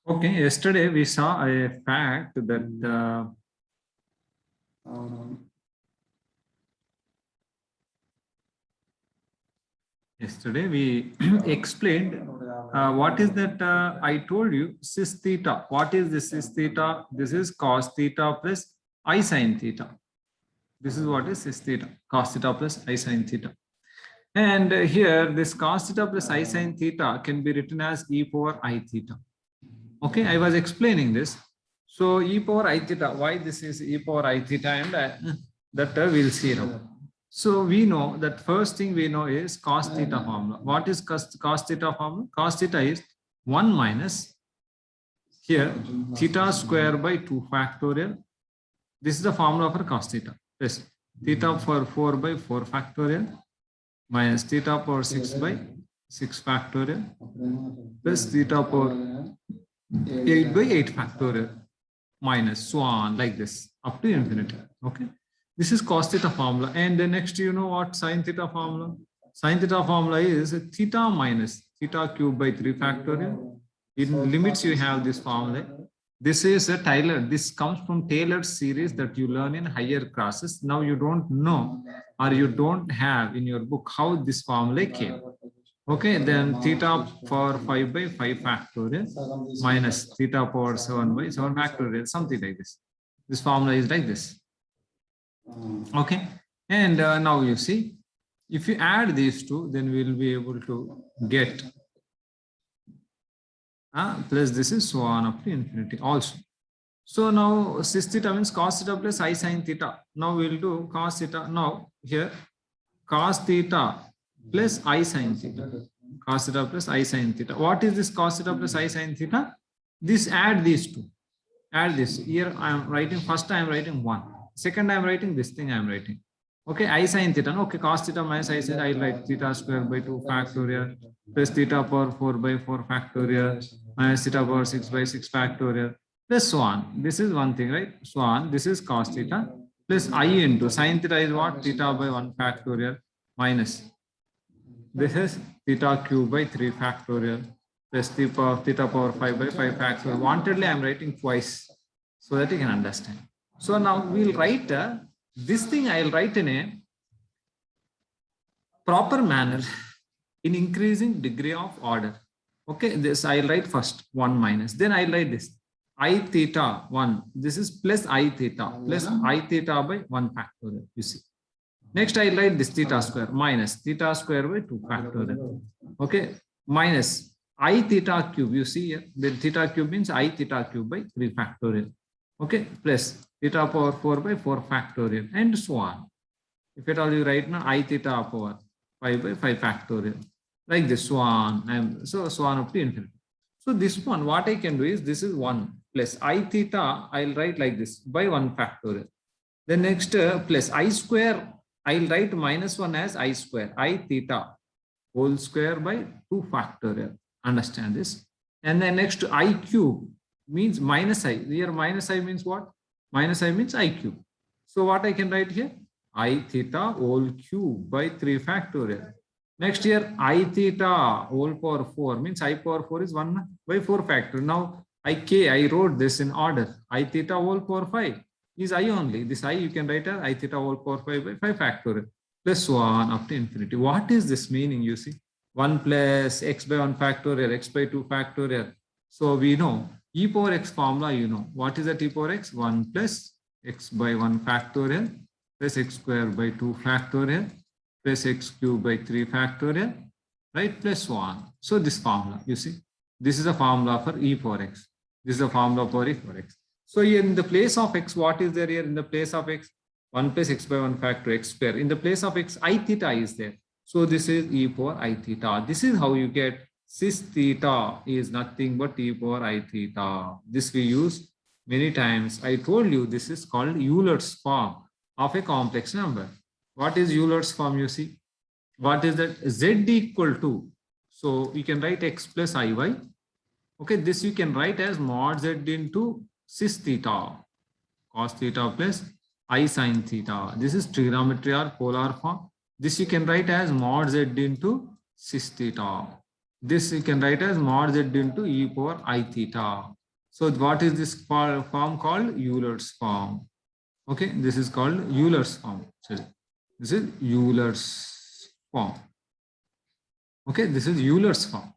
Okay, yesterday we saw a fact that yesterday we explained what is that I told you cis theta. What is this cis theta? This is cos theta plus I sin theta. This is what is cis theta, cos theta plus I sin theta. And here this cos theta plus I sin theta can be written as e power I theta. Okay, I was explaining this. So e power I theta, why this is e power I theta, and that we'll see now. So we know that first thing we know is cos theta formula. What is cos theta formula? Cos theta is 1 minus here theta square by 2 factorial. This is the formula for cos theta. Yes, theta for 4 by 4 factorial minus theta power 6 by 6 factorial plus theta power 8 by 8 factorial minus so on like this up to infinity. Okay, this is cos theta formula. And the next, you know what sin theta formula? Sin theta formula is theta minus theta cube by 3 factorial. In limits you have this formula. This is a Taylor. This comes from Taylor's series that you learn in higher classes. Now you don't know or you don't have in your book how this formula came. Okay, then theta power 5 by 5 factorial minus theta power 7 by 7 factorial, something like this. This formula is like this. Okay, and now you see, if you add these two, then we'll be able to get plus this is so on up to infinity also. So now cis theta means cos theta plus I sin theta. Now we'll do cos theta. Now here cos theta plus I sin theta. Cos theta plus I sin theta. What is this cos theta plus I sin theta? This add these two. Add this. Here I am writing, first I am writing 1. Second I am writing this thing I am writing. Okay, I sin theta. No, okay, cos theta minus I sin, I write theta square by 2 factorial plus theta power 4 by 4 factorial minus theta power 6 by 6 factorial plus so on. This is one thing, right? So on. This is cos theta plus I into sin theta is what? Theta by 1 factorial minus this is theta cube by 3 factorial plus theta power 5 by 5 factorial. Wantedly I am writing twice so that you can understand. So now we'll write this thing I'll write in a proper manner in increasing degree of order. Okay, this I'll write first 1 minus, then I'll write this I theta 1. This is plus I theta by 1 factorial. You see. Next I'll write this theta square minus theta square by 2 factorial. Okay, minus I theta cube. You see here, the theta cube means I theta cube by 3 factorial. Okay, plus theta power 4 by 4 factorial and so on. If at all you write now I theta power 5 by 5 factorial like this, so on, and so on up to infinity. So this one, what I can do is this is 1 plus I theta, I'll write like this by 1 factorial. Then next plus I square, I'll write minus 1 as I square, I theta whole square by 2 factorial. Understand this? And then next I cube means minus I. Here minus I means what? Minus I means I cube. So what I can write here? I theta whole cube by 3 factorial. Next here I theta whole power 4 means I power 4 is 1 by 4 factorial. Now I wrote this in order. I theta whole power 5 is I only. This I you can write as I theta whole power 5 by 5 factorial plus so on up to infinity. What is this meaning? You see, 1 plus x by 1 factorial, x by 2 factorial. So we know e power x formula, you know. What is that e power x? 1 plus x by 1 factorial plus x square by 2 factorial plus x cube by 3 factorial, right? Plus so on. So this formula, you see, this is a formula for e power x. This is a formula for e power x. So in the place of x, what is there here? In the place of x, 1 plus x by 1 factor x square. In the place of x, I theta is there. So this is e power I theta. This is how you get cis theta is nothing but e power I theta. This we use many times. I told you this is called Euler's form of a complex number. What is Euler's form? You see, what is that? Z equal to, so you can write x plus iy. Okay, this you can write as mod z into cis theta, cos theta plus I sin theta. This is trigonometry or polar form. This you can write as mod z into cis theta. This you can write as mod z into e power I theta. So what is this form called? Euler's form. Okay, this is called Euler's form. Sorry. This is Euler's form. Okay, this is Euler's form.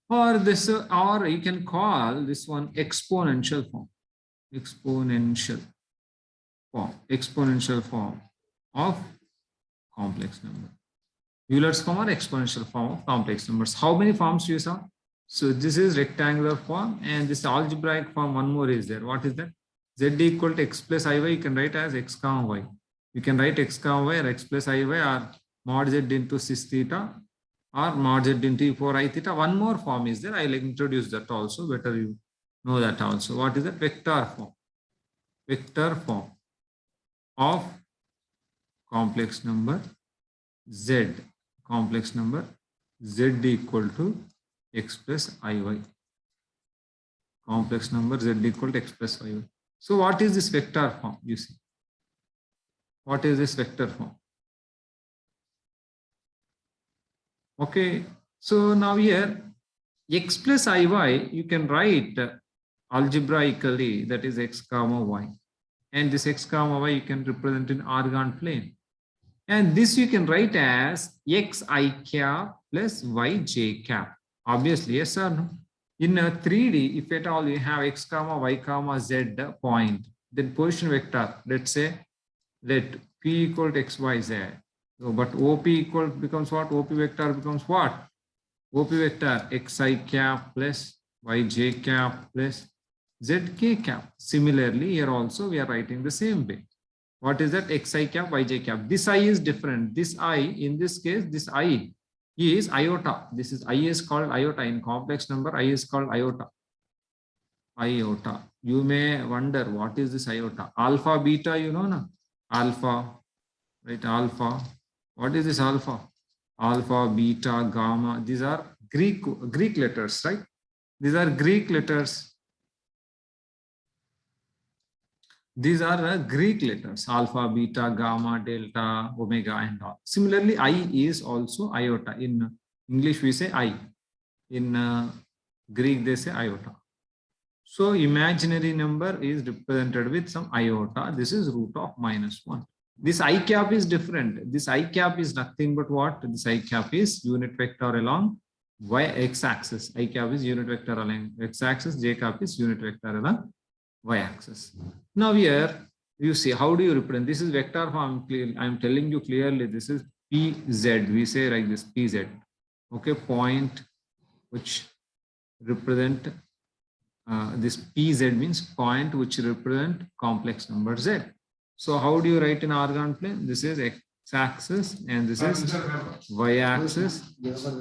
Or this, or you can call this one exponential form. Exponential form of complex number. Euler's form or exponential form of complex numbers. How many forms you saw? So this is rectangular form, and this algebraic form, one more is there. What is that? Z equal to x plus iy, you can write as x comma y. You can write x comma y or x plus iy or mod z into cis theta or mod z into e power I theta. One more form is there. I'll introduce that also. Better you know that also. What is that? Vector form. Vector form of complex number z. Complex number z equal to x plus iy. Complex number z equal to x plus iy. So what is this vector form? You see. What is this vector form? Okay. So now here x plus iy you can write algebraically, that is x comma y. And this x comma y you can represent in Argand plane. And this you can write as xi cap plus yj cap. Obviously, yes or no? In a 3D, if at all you have x comma y comma z point, then position vector, let's say, let p equal to xyz. So, but OP equal becomes what? OP vector becomes what? OP vector xi cap plus yj cap plus zk cap. Similarly, here also we are writing the same way. What is that? Xi cap, yj cap. This I is different. This I, in this case, this I is iota. This is I is called iota. In complex number, I is called iota. Iota. You may wonder, what is this iota? Alpha, beta, you know, na? Alpha, right? Alpha. What is this alpha? Alpha, beta, gamma. These are Greek letters, right? These are Greek letters. These are Greek letters, alpha, beta, gamma, delta, omega, and all. Similarly, I is also iota. In English, we say I. In Greek, they say iota. So imaginary number is represented with some iota. This is root of -1. This I cap is different. This I cap is nothing but what? This I cap is unit vector along x-axis. I cap is unit vector along x-axis. J cap is unit vector along y-axis. Now here you see, how do you represent? This is vector form. I'm telling you clearly, this is PZ. We say like this, PZ. Okay, point which represent this PZ means point which represent complex number Z. So how do you write in Argand plane? This is x-axis and this is y-axis,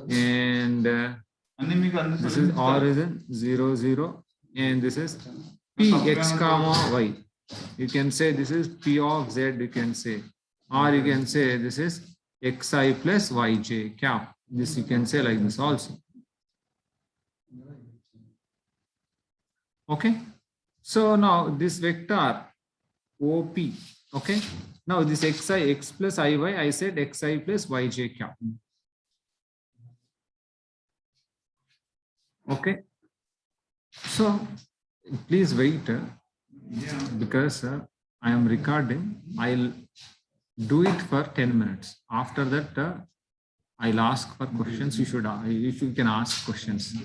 and this is origin 0, 0, and this is P x comma y. You can say this is P of Z, you can say, or you can say this is xi plus yj cap. This you can say like this also. Okay. So now this vector OP. Okay. Now this xi, x plus iy, I said xi plus yj cap. Okay. So please wait, because I am recording. I'll do it for 10 minutes. After that, I'll ask for questions. You can ask questions.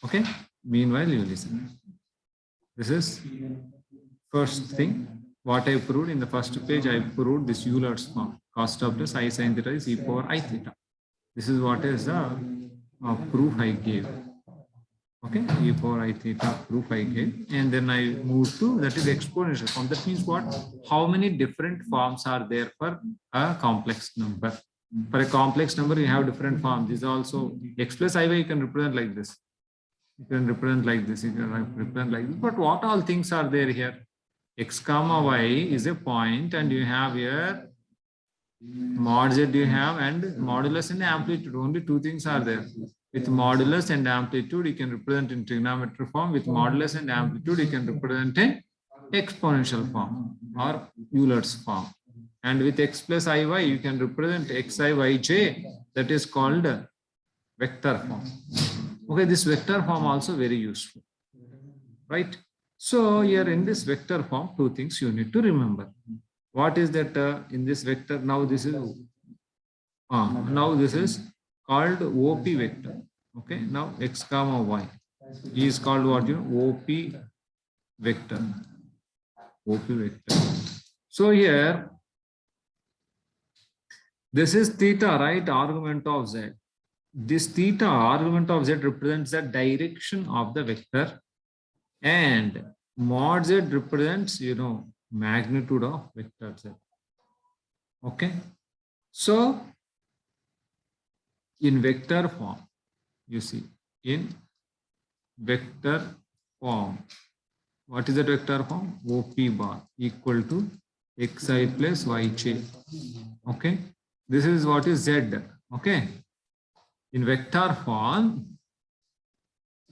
Okay. Meanwhile, you listen. This is first thing. What I proved in the first page, I proved this Euler's form. Cos of this I sin theta is e power I theta. This is what is the proof I gave. Okay, e power I theta proof I gave, and then I moved to that is exponential form. That means what? How many different forms are there for a complex number? For a complex number, you have different forms. This is also x plus iy, you can represent like this. You can represent like this. You can represent like this. But what all things are there here? X comma y is a point, and you have here mod z you have, and modulus and amplitude. Only two things are there. With modulus and amplitude, you can represent in trigonometric form. With modulus and amplitude, you can represent in exponential form or Euler's form. And with x plus iy, you can represent xi yj, that is called vector form. Okay, this vector form also very useful, right? So here in this vector form, two things you need to remember. What is that in this vector? Now this is called OP vector. Okay, now x comma y is called what, you know, OP vector. OP vector. So here this is theta, right? Argument of z. This theta argument of z represents the direction of the vector, and mod z represents, you know, magnitude of vector z. Okay, so in vector form, you see, in vector form, what is the vector form? OP bar equal to xi plus yj. Okay, this is what is z. Okay, in vector form,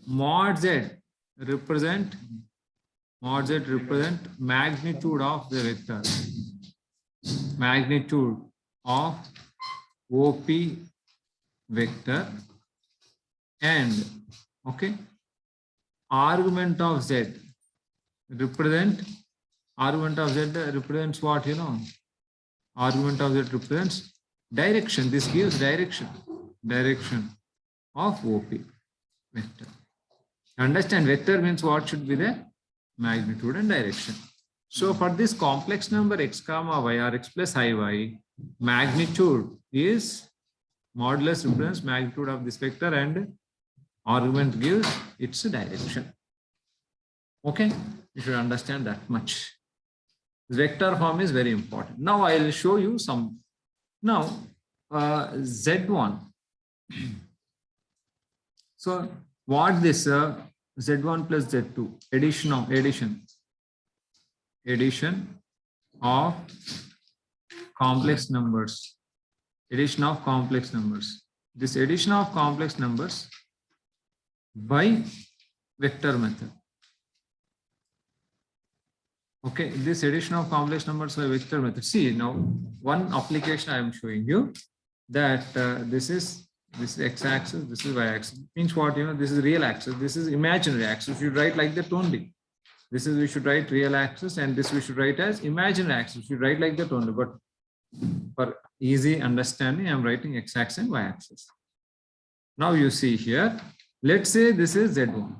mod z represent magnitude of the vector, magnitude of OP vector, and okay, argument of z represents what, you know, argument of z represents direction. This gives direction of OP vector. Understand, vector means what should be the magnitude and direction. So for this complex number x comma y or x plus iy, magnitude is modulus represents magnitude of this vector, and argument gives its direction. Okay, you should understand that much. Vector form is very important. Now I will show you some. Now z1. So what this z1 plus z2 addition of complex numbers. Addition of complex numbers. This addition of complex numbers by vector method. Okay, this addition of complex numbers by vector method. See, now one application I am showing you, that this is x-axis, this is y-axis. Means what, you know, this is real axis, this is imaginary axis. You write like that only. This is, we should write real axis, and this we should write as imaginary axis. You write like that only, but for easy understanding, I am writing x-axis and y-axis. Now you see here, let's say this is z1.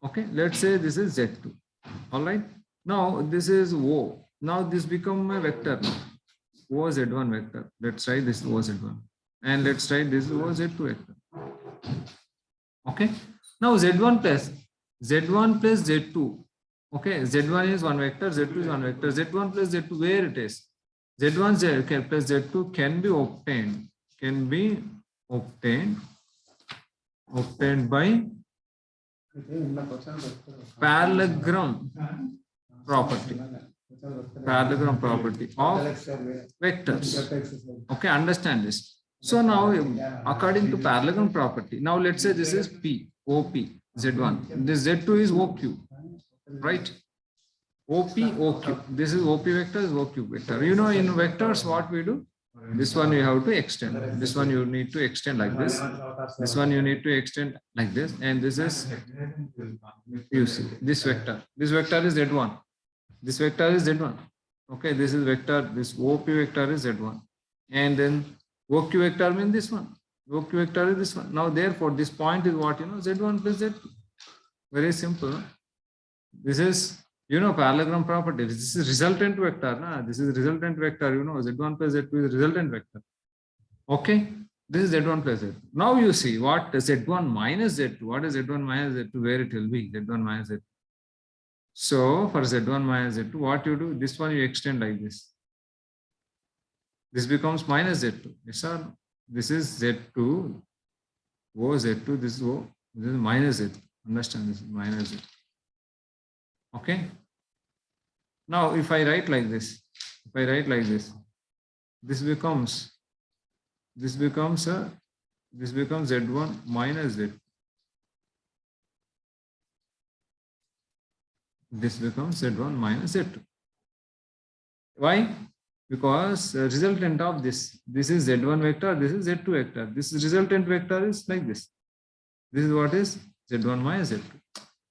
Okay, let's say this is z2. All right. Now this is O. Now this become a vector. O z1 vector. Let's write this O z1, and let's write this O z2 vector. Okay. Now z1 plus z2. Okay, z1 is one vector, z2 is one vector. Z1 plus z2, where it is? Z1 plus z2 can be obtained by parallelogram property of vectors. Okay, understand this. So now according to parallelogram property, now let's say this is P, OP, Z1. This Z2 is OQ, right? OP, OQ. This is OP vector, is OQ vector. You know, in vectors what we do? This one you have to extend. This one you need to extend like this. This one you need to extend like this. And this is, you see, this vector. This vector is Z1. This vector is Z1. Okay, this is vector, this OP vector is Z1. And then OQ vector means this one. OQ vector is this one. Now, therefore, this point is what, you know, Z1 plus Z2. Very simple. This is, you know, parallelogram property. This is resultant vector. Nah? This is resultant vector, you know, Z1 plus Z2 is resultant vector. Okay, this is Z1 plus Z2. Now you see what Z1 minus Z2. What is Z1 minus Z2? Where it will be? Z1 minus Z2. So for Z1 minus Z2, what you do? This one you extend like this. This becomes minus Z2. Yes or no? This is Z2, O Z2, this is O, this is minus Z2. Understand, this is minus Z2. Okay. Now if I write like this, this becomes Z1 minus Z2. This becomes Z1 minus Z2. Why? because resultant of this is Z1 vector, this is Z2 vector. This resultant vector is like this. This is what is Z1 minus Z2.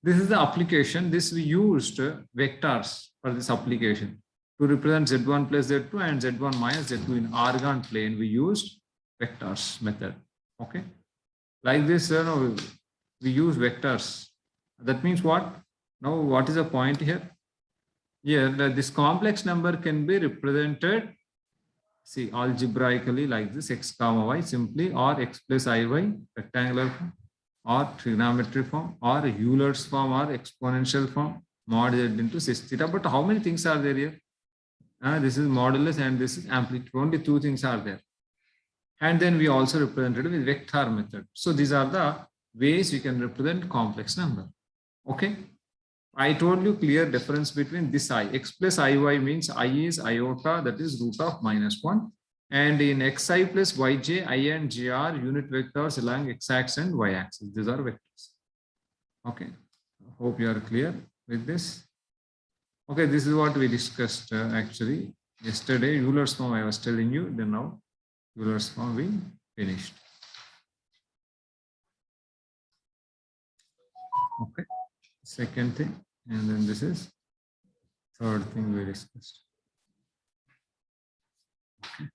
This is the application. This we used vectors for this application to represent Z1 plus Z2 and Z1 minus Z2 in organ plane. We used vectors method. Okay, like this. No, we use vectors. That means what? Now, what is the point here? Here, this complex number can be represented, see, algebraically like this: x comma y simply, or x plus iy rectangular form, or trigonometric form, or Euler's form, or exponential form, mod z into cis theta. But how many things are there here? This is modulus and this is amplitude. Only two things are there. And then we also represented with vector method. So these are the ways we can represent complex number. Okay. I told you clear difference between this I. X plus iy means I is iota, that is root of -1. And in xi plus yj, I and j are unit vectors along x-axis and y-axis. These are vectors. Okay. Hope you are clear with this. Okay, this is what we discussed actually yesterday. Euler's form I was telling you. Then now Euler's form we finished. Okay. Second thing, and then this is third thing we discussed. Okay.